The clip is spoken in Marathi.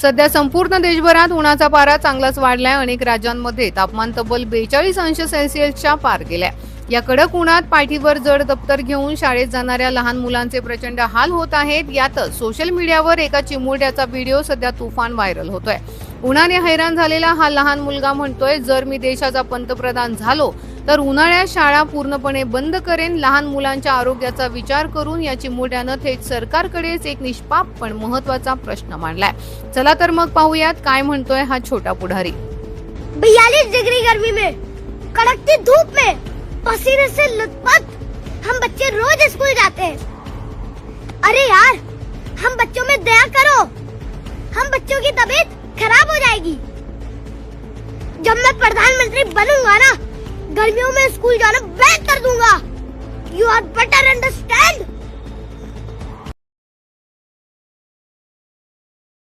सध्या संपूर्ण देशभरात उन्हाचा पारा चांगलाच वाढलाय। अनेक राज्यांमध्ये तापमान तब्बल 42 अंश सेल्सिअसच्या पार गेलाय। या कडक उन्हात पाठीवर जड दप्तर घेऊन शाळेत जाणाऱ्या लहान मुलांचे प्रचंड हाल होत आहेत। यातच सोशल मीडियावर एका चिमुरड्याचा व्हिडिओ सध्या तुफान व्हायरल होतोय। उन्हाने हैराण झालेला हा लहान मुलगा म्हणतोय, जर मी देशाचा पंतप्रधान झालो तर उन्हाळ्यात शाळा पूर्णपणे बंद करेन। लहान मुलांच्या आरोग्याचा विचार करून या चिमुरड्यानं थेट सरकारकडेच एक निष्पाप पण महत्त्वाचा प्रश्न मांडलाय। चला तर मग पाहूयात काय म्हणतोय हा छोटा पुढारी। 42 डिग्री गर्मी में, कड़कती धूप में, पसीने से लथपथ हम बच्चे रोज स्कूल जाते हैं। अरे यार, हम बच्चों में दया करो, हम बच्चों की तबीयत खराब हो जाएगी। जब मैं प्रधानमंत्री बनूंगा ना, गर्मियों में स्कूल जाना बैन कर दूंगा। You are better understand.